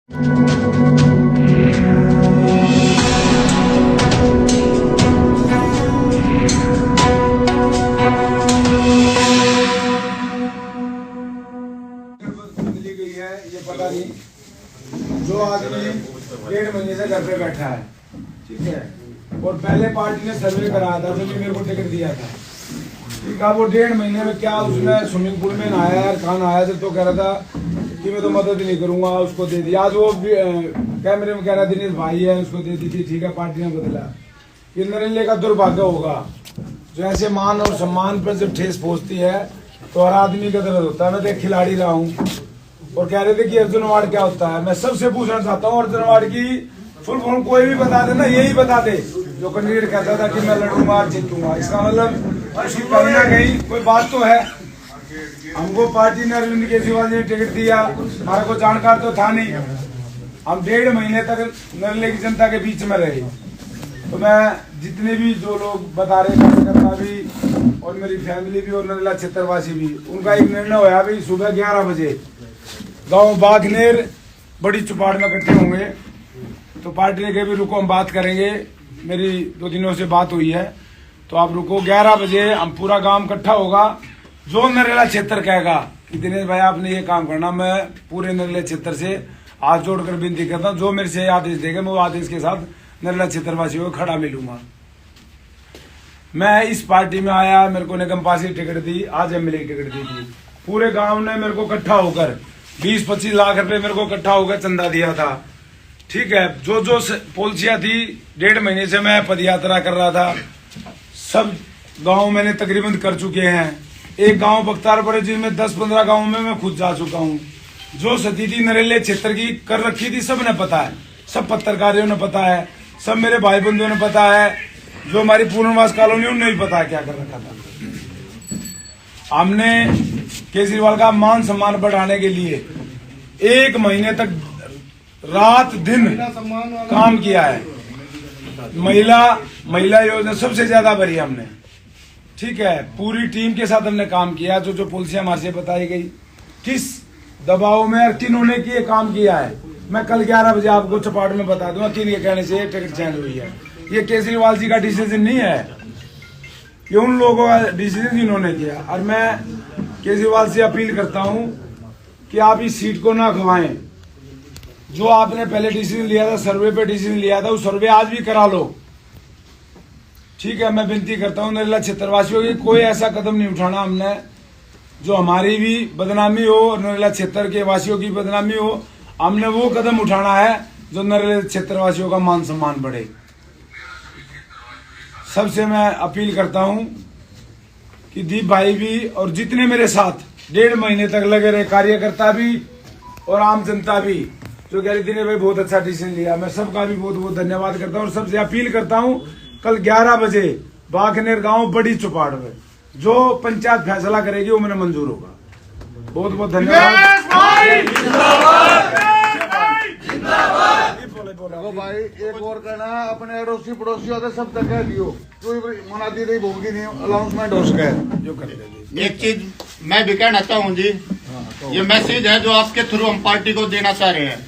मिली गई है ये पता नहीं, जो आदमी 1.5 महीने से घर पे बैठा है, ठीक है, और पहले पार्टी ने सर्वे कराया था, जो मेरे को टिकट दिया था, ठीक है, वो 1.5 महीने में क्या उसने स्विमिंग पूल में नहाया यार, खाना आया जब तो कह रहा था कि मैं तो मदद नहीं करूंगा, उसको दे दी। आज वो कैमरे में कह रहा दिनेश भाई है, उसको दे दी थी, ठीक है, पार्टी ने बदला। ये नरेले का दुर्भाग्य होगा, जो ऐसे मान और सम्मान पर जब ठेस पहुंचती है तो हर आदमी का दर्द होता है। मैं तो एक खिलाड़ी रहा हूँ, और कह रहे थे कि अर्जुन अवार्ड क्या होता है। मैं सबसे पूछना चाहता हूँ, अर्जुन अवार्ड की फुल फॉर्म कोई भी बता दे ना, यही बता दे जो कैंडिडेट कहता था कि मैं लड़ूंगा और जीतूंगा, इसका मतलब उसकी कहीं ना कहीं कोई बात तो है। हमको पार्टी ने अरविंद केजरीवाल ने टिकट दिया, हमारे को जानकार तो था नहीं, हम 1.5 महीने तक नरेले की जनता के बीच में रहे। तो मैं जितने भी जो लोग बता रहे कार्यकर्ता भी और मेरी फैमिली भी और नरेला क्षेत्रवासी भी, उनका एक निर्णय हुआ भाई सुबह 11 बजे गांव बागनेर बड़ी चुपाड़ में इकट्ठे होंगे। तो पार्टी ने कहा भी रुको, हम बात करेंगे, मेरी 2 दिनों से बात हुई है, तो आप रुको, 11 बजे हम पूरा गांव इकट्ठा होगा। जो नरेला क्षेत्र कहेगा कि दिनेश भाई आपने ये काम करना, मैं पूरे नरेला क्षेत्र से हाथ जोड़कर विनती करता हूँ, जो मेरे से आदेश देगा मैं वो आदेश के साथ नरेला क्षेत्रवासियों को खड़ा मिलूंगा। मैं इस पार्टी में आया, मेरे को निगम पास टिकट दी, आज एमएलए की टिकट दी थी, पूरे गांव ने मेरे को इकट्ठा होकर 20-25 लाख रुपए मेरे को इकट्ठा होकर चंदा दिया था, ठीक है। जो जो पॉलिसियां थी, 1.5 महीने से मैं पदयात्रा कर रहा था, सब गांव मैंने तकरीबन कर चुके हैं। एक गांव बख्तारपुर जिसमें 10-15 गांव में मैं खुद जा चुका हूं। जो स्थिति नरेले क्षेत्र की कर रखी थी सबने पता है, सब पत्रकारों ने पता है, सब मेरे भाई बंधुओं ने पता है, जो हमारी पुनर्वास कॉलोनी उन्हें भी पता है क्या कर रखा था। हमने केजरीवाल का मान सम्मान बढ़ाने के लिए 1 महीने तक रात दिन काम किया है। महिला योजना सबसे ज्यादा भरी हमने, ठीक है, पूरी टीम के साथ हमने काम किया। जो पॉलिसियां हमारे से बताई गई, किस दबाव में और किन्होंने ये काम किया है, मैं कल 11 बजे आपको चपाट में बता दूंगा किन के कहने से टिकट चेंज हुई है। ये केजरीवाल जी का डिसीजन नहीं है, ये उन लोगों का डिसीजन जिन्होंने किया। और मैं केजरीवाल से अपील करता हूं कि आप इस सीट को ना खवाएं। जो आपने पहले डिसीजन लिया था, सर्वे पे डिसीजन लिया था, वो सर्वे आज भी करा लो, ठीक है। मैं विनती करता हूँ नरेला क्षेत्रवासियों की, कोई ऐसा कदम नहीं उठाना हमने जो हमारी भी बदनामी हो और नरेला क्षेत्र के वासियों की बदनामी हो। हमने वो कदम उठाना है जो नरेला क्षेत्रवासियों का मान सम्मान बढ़े। सबसे मैं अपील करता हूँ कि दीप भाई भी और जितने मेरे साथ 1.5 महीने तक लगे रहे कार्यकर्ता भी और आम जनता भी, जो कह रही थी भाई बहुत अच्छा डिसीजन लिया, मैं सबका भी बहुत बहुत धन्यवाद करता हूँ। और सबसे अपील करता हूँ कल 11 बजे बागनेर गांव बड़ी चुपाड़ में जो पंचायत फैसला करेगी वो मैंने मंजूर होगा। बहुत बहुत धन्यवाद। भाई एक और कहना, अपने अड़ोसी पड़ोसी होते सब तक कह दियो, कोई मना दी रही होगी नहीं, अनाउंसमेंट हो सके जो कर। एक चीज मैं भी कहना चाहूँ जी, ये मैसेज है जो आपके थ्रू हम पार्टी को देना चाह रहे हैं।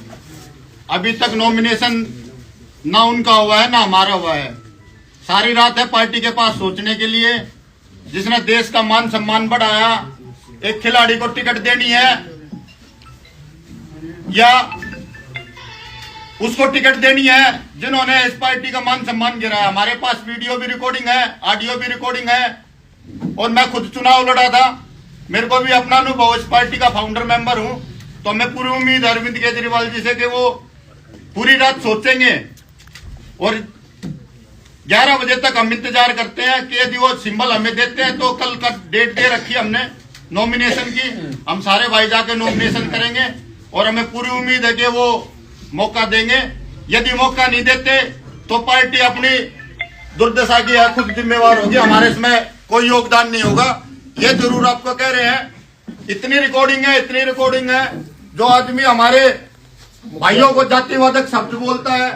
अभी तक नॉमिनेशन ना उनका हुआ है ना हमारा हुआ है। सारी रात है पार्टी के पास सोचने के लिए, जिसने देश का मान सम्मान बढ़ाया, एक खिलाड़ी को टिकट देनी है या उसको टिकट देनी है जिन्होंने इस पार्टी का मान सम्मान गिराया। हमारे पास वीडियो भी रिकॉर्डिंग है, ऑडियो भी रिकॉर्डिंग है, और मैं खुद चुनाव लड़ा था, मेरे को भी अपना अनुभव, इस पार्टी का फाउंडर मेंबर हूं। तो मैं पूरी उम्मीद अरविंद केजरीवाल जी से कि वो पूरी रात सोचेंगे, और 11 बजे तक हम इंतजार करते हैं कि यदि वो सिंबल हमें देते हैं तो कल का डेट दे रखी हमने नॉमिनेशन की, हम सारे भाई जाके नॉमिनेशन करेंगे, और हमें पूरी उम्मीद है कि वो मौका देंगे। यदि मौका नहीं देते तो पार्टी अपनी दुर्दशा की है खुद जिम्मेवार होगी, हमारे इसमें कोई योगदान नहीं होगा। ये जरूर आपको कह रहे हैं, इतनी रिकॉर्डिंग है, जो आदमी हमारे भाइयों को जातिवादक शब्द बोलता है,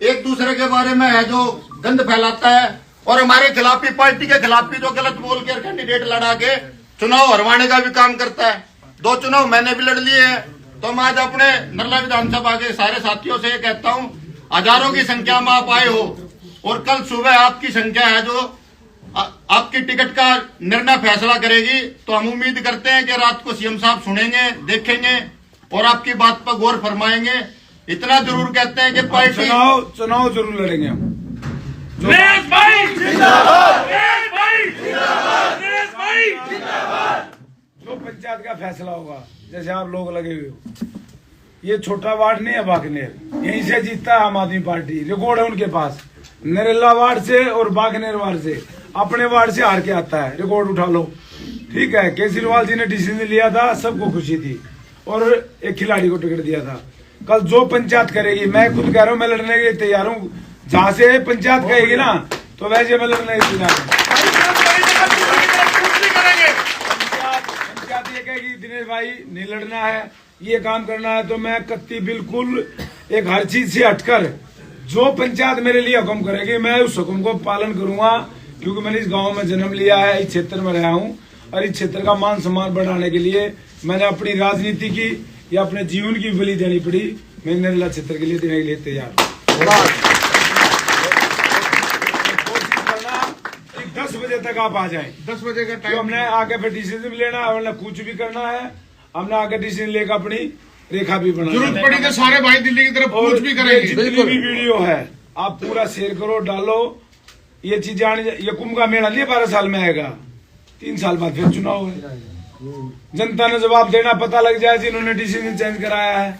एक दूसरे के बारे में है जो गंद फैलाता है, और हमारे खिलाफ भी, पार्टी के खिलाफ भी जो गलत बोल कर कैंडिडेट लड़ा के चुनाव हरवाने का भी काम करता है। 2 चुनाव मैंने भी लड़ लिए हैं, तो मैं आज अपने नर्ला विधानसभा के सारे साथियों से ये कहता हूं, हजारों की संख्या में आप आए हो और कल सुबह आपकी संख्या है जो आपकी टिकट का निर्णय फैसला करेगी। तो हम उम्मीद करते हैं कि रात को सीएम साहब सुनेंगे, देखेंगे और आपकी बात पर गौर फरमाएंगे। इतना जरूर कहते हैं कि पार्टी चुनाव जरूर लड़ेंगे हम। नरेश भाई जिंदाबाद, नरेश भाई जिंदाबाद, नरेश भाई जिंदाबाद। जो पंचायत का फैसला होगा, जैसे आप लोग लगे हुए हो, ये छोटा वार्ड नहीं है बागनेर, यहीं से जीतता है आम आदमी पार्टी। रिकॉर्ड है उनके पास, नरेला वार्ड से और बागनेर वार्ड से, अपने वार्ड से हार के आता है। रिकॉर्ड उठा लो, ठीक है। केजरीवाल जी ने डिसीजन लिया था, सबको खुशी थी और एक खिलाड़ी को टिकट दिया था। कल जो पंचायत करेगी, मैं खुद कह रहा हूँ, मैं लड़ने के लिए तैयार हूँ। जहां से पंचायत कहेगी ना, तो वैसे मैं लड़ने के लिए तैयार पंचायत ये कहेगी दिनेश भाई नहीं लड़ना है, ये काम करना है, तो मैं कत्ती बिल्कुल एक हर चीज से हटकर जो पंचायत मेरे लिए हुक्म करेगी, मैं उस हुक्म को पालन करूंगा। क्योंकि मैंने इस गांव में जन्म लिया है, इस क्षेत्र में रहा हूं और इस क्षेत्र का मान सम्मान बढ़ाने के लिए मैंने अपनी राजनीति की या अपने जीवन की बलि देनी पड़ी। मैं नरेला क्षेत्र के लिए देने के लिए तैयार हूँ। कोशिश करना कि 10 बजे तक आप आ जाएं। 10 बजे का तो टाइम हमने आगे फिर डिसीजन भी लेना है, कुछ भी करना है। हमने आगे डिसीजन लेकर अपनी रेखा भी बनाना जरूरत पड़ी तो सारे भाई दिल्ली की तरफ कूच भी करेंगे। जितनी भी वीडियो है आप पूरा शेयर करो, डालो। ये चीजें आने, ये कुंभ का मेला नहीं 12 साल में आएगा, 3 साल बाद फिर चुनाव है। जनता ने जवाब देना, पता लग जाए जिन्होंने डिसीजन चेंज कराया है।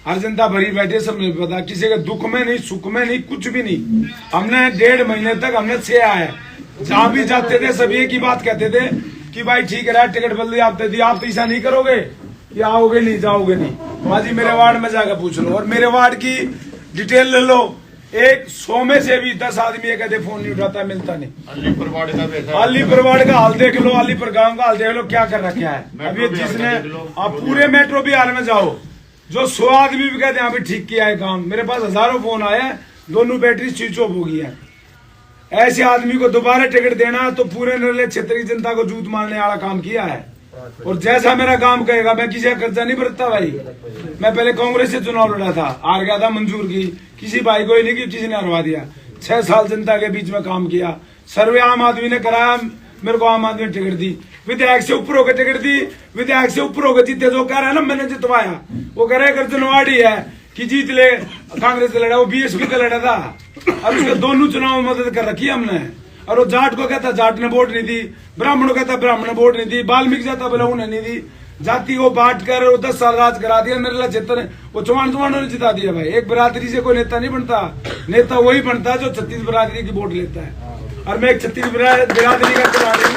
हर जनता भरी बैठे, सब नहीं पता, किसी के दुख में नहीं, सुख में नहीं, कुछ भी नहीं। हमने 1.5 महीने तक हमने सेया है। जहां भी जाते थे सब एक ही बात कहते थे कि भाई ठीक है, टिकट बदली आप दे दी, आप तो ऐसा नहीं करोगे कि आओगे नहीं, जाओगे नहीं। माजी मेरे वार्ड में जाकर पूछ लो और मेरे वार्ड की डिटेल ले लो। 100 में से भी 10 आदमी ये कहते फोन नहीं उठाता, मिलता नहीं। अलीपुर वार्ड का हाल देख लो, अलीपुर गांव का हाल देख लो, क्या कर रखा है। अभी जिसने आप पूरे मेट्रो बिहार में जाओ, जो 100 आदमी भी कहते हैं अभी ठीक किया है काम। मेरे पास हजारों फोन आए हैं, दोनों बैटरी स्विच ऑफ हो गई है। ऐसे आदमी को दोबारा टिकट देना तो पूरे नरेला क्षेत्र की जनता को जूत मारने वाला काम किया है। और जैसा मेरा काम कहेगा, मैं किसी का कर्जा नहीं बरतता भाई। मैं पहले कांग्रेस से चुनाव लड़ा था, हार गया था मंजूर की, किसी भाई को ही नहीं कि किसी ने हरवा दिया। 6 साल जनता के बीच में काम किया, सर्वे आम आदमी ने कराया, मेरे को आम आदमी ने टिकट दी। विधायक से ऊपर होकर टिकट दी, विधायक से ऊपर होकर जीते। जो कह रहा है ना मैंने जितवाया, वो कह रहे अगर जनवाड़ी है कि जीत ले, कांग्रेस से लड़ा, वो बीएसपी से लड़ा था और उसके दोनों चुनाव में मदद कर रखी हमने। और वो जाट को कहता जाट ने वोट नहीं दी, ब्राह्मण को कहता ब्राह्मण ने वोट नहीं दी, वाल्मीकि जाता बोला उन्हें नहीं दी। जाति को बांट कर 10 साल राज करा दिया नरेला क्षेत्र। वो चौहानों ने जिता दिया भाई। एक बिरादरी से कोई नेता नहीं बनता, नेता वही बनता है जो 36 बिरादरी की वोट लेता है। और मैं एक 36 बिरादरी का खिलाड़ी हूँ।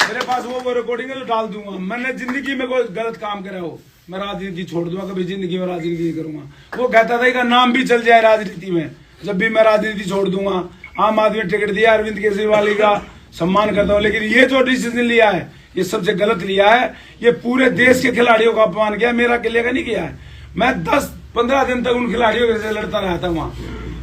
मेरे पास वो रिकॉर्डिंग है, तो डाल दूंगा। मैंने जिंदगी में कोई गलत काम करा हो, मैं राजनीति छोड़ दूंगा, कभी जिंदगी में राजनीति करूंगा। वो कहता था कि नाम भी चल जाए राजनीति में, जब भी मैं राजनीति छोड़ दूंगा। आम आदमी टिकट दिया, अरविंद केजरीवाल का सम्मान करता हूँ, लेकिन ये जो डिसीजन लिया है ये सबसे गलत लिया है। ये पूरे देश के खिलाड़ियों का अपमान किया, मेरा किले का नहीं किया है। मैं 10-15 दिन तक उन खिलाड़ियों से लड़ता रहा था वहां,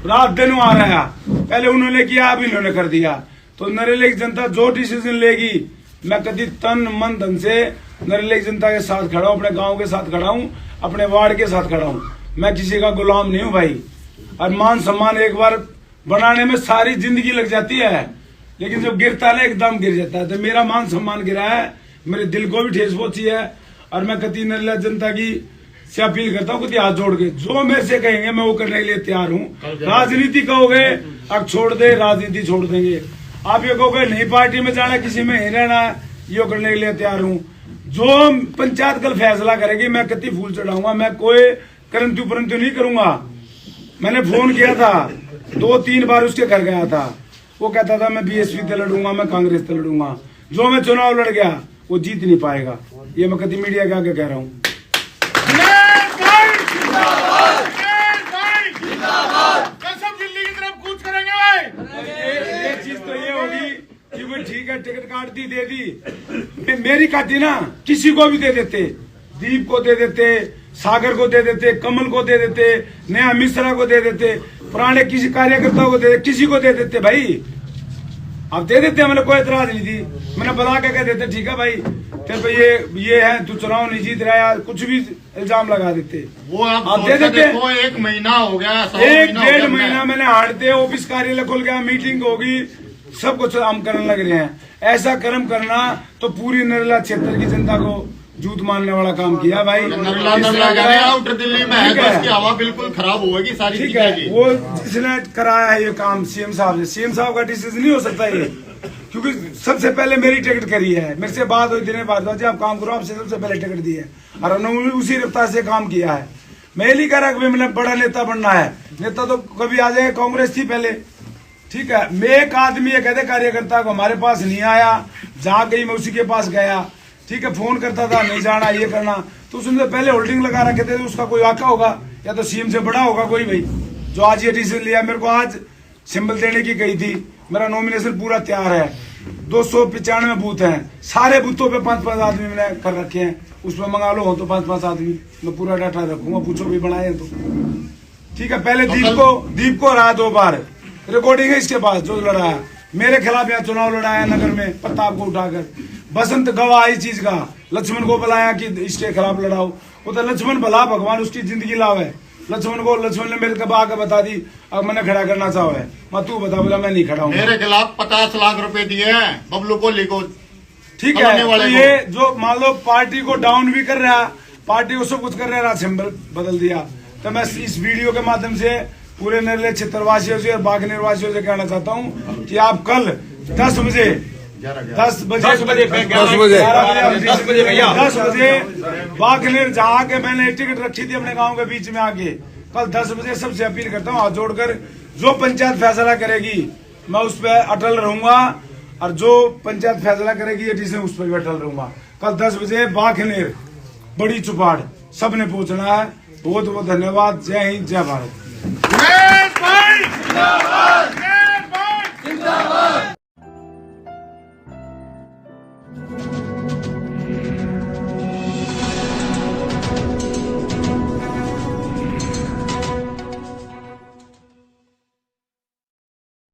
रात दिन आ रहा। पहले उन्होंने किया, अब इन्होंने कर दिया। तो नरेला की जनता जो डिसीजन लेगी, मैं कभी तन मन धन से नरेला की जनता के साथ खड़ा हूँ, अपने गाँव के साथ खड़ा हूँ, अपने वार्ड के साथ खड़ा हूँ। मैं किसी का गुलाम नहीं हूँ भाई। और मान सम्मान एक बार बनाने में सारी जिंदगी लग जाती है, लेकिन जब गिरता है एकदम गिर जाता है। तो मेरा मान सम्मान गिरा है, मेरे दिल को भी ठेस पहुंची है। और मैं कति नरेला जनता की से अपील करता हूँ, कति हाथ जोड़ के जो मेरे से कहेंगे मैं वो करने के लिए तैयार हूँ। राजनीति कहोगे अब छोड़ दे, राजनीति छोड़ देंगे। आप ये कहोगे नहीं पार्टी में जाना, किसी में ही रहना, ये करने के लिए तैयार हूँ। जो पंचायत कल फैसला करेगी, मैं कति फूल चढ़ाऊंगा, मैं कोई करंतु परंतु नहीं करूंगा। मैंने फोन किया था, 2-3 बार उसके घर गया था। वो कहता था मैं बीएसपी से लड़ूंगा, मैं कांग्रेस से लड़ूंगा। जो मैं चुनाव लड़ गया वो जीत नहीं पाएगा। ये मैं कति मीडिया के आगे कह रहा हूँ। दिल्ली की तरफ कूच करेंगे भाई। ये चीज तो ये होगी कि वो ठीक है, टिकट काट दी, दे दी। मेरी काटी ना, किसी को भी दे देते, दीप को दे देते, सागर को दे देते, कमल को दे देते, नया मिश्रा को दे देते, पुराने किसी कार्यकर्ताओं को दे, किसी को दे देते भाई। अब दे देते, मैंने कोई एतराज नहीं थी। मैंने बता के कह देते ठीक है भाई, तो भाई ये है तू चुनाव नहीं जीत रहा है, कुछ भी इल्जाम लगा देते। वो आप आप सोच दे के देते। देखो, 1 महीना हो गया, 1-1.5 महीना मैंने हारते, ऑफिस कार्यालय खुल गया, मीटिंग होगी, सब कुछ हम करने लग रहे हैं। ऐसा कर्म करना तो पूरी नरेला क्षेत्र की जनता को जूत मारने वाला काम किया भाई। नरला आउटर दिल्ली में है, बस की हवा बिल्कुल खराब होगी सारी ठीक चीजें है, की। वो जिसने कराया है ये काम सीएम साहब से, सीएम साहब का डिसीजन नहीं हो सकता ये, क्योंकि सबसे पहले मेरी टिकट करी है, मेरे से बात हुई दिन बाद आप काम करो, आपसे सबसे पहले टिकट दी है और उन्होंने उसी रफ्तार से काम किया है। मैं नहीं कह रहा कि मैंने बड़ा नेता बनना है, नेता तो कभी आ जाए, कांग्रेस थी पहले, ठीक है। मैं एक आदमी ये कहते कार्यकर्ता को हमारे पास नहीं आया, जहाँ गई मैं उसी के पास गया, ठीक है, फोन करता था नहीं जाना ये करना, तो उसने पहले होल्डिंग लगा रखे थे, तो उसका कोई वाक़ा होगा या तो सीएम से बड़ा होगा कोई भाई, जो आज ये डिसीजन लिया। मेरे को आज सिंबल देने की गई थी, मेरा नॉमिनेशन पूरा तैयार है, 295 बूथ हैं, सारे बूथों पे 5-5 आदमी मैंने कर रखे हैं, उसमें मंगा लो हो तो 5-5 आदमी, मैं पूरा डाटा रखूंगा, पूछो भी बनाए तो, ठीक है। पहले दीप को हराया 2 बार, रिकॉर्डिंग है इसके पास, जो लड़ाया मेरे खिलाफ यहाँ चुनाव लड़ाया नगर में प्रताप को उठाकर, बसंत गवाह इस चीज का, लक्ष्मण को बुलाया कि इसके खिलाफ लड़ाओ, वो तो लक्ष्मण भला भगवान उसकी जिंदगी लाव है, लक्ष्मण ने मेरे को आके बता दी, अब मैंने खड़ा करना चाहो है, मैं तू बता, बोला मैं नहीं खड़ा हूँ। मेरे खिलाफ 50 लाख रुपए दिए हैं बबलू को लिखो, ठीक है। तो ये जो मान लो पार्टी को डाउन भी कर रहा, पार्टी को सब कुछ कर रहा, सिंबल बदल दिया, तो मैं इस वीडियो के माध्यम से पूरे नरेला क्षेत्रवासियों से और बागनेर वासियों से कहना चाहता हूँ कि आप कल 10 बजे 10 बजे बागनेर जहाँ के मैंने टिकट रखी थी अपने गांव के बीच में आके, कल 10 बजे सबसे अपील करता हूँ हाथ जोड़कर, जो पंचायत फैसला करेगी मैं उस पर अटल रहूंगा, और जो पंचायत फैसला करेगी ये डिसीजन उस पर भी अटल रहूंगा। कल 10 बजे बागनेर बड़ी चुपाड़ सबने पहुंचना है। बहुत बहुत धन्यवाद। जय हिंद, जय भारत। महेश भाई जिंदाबाद, महेश भाई जिंदाबाद।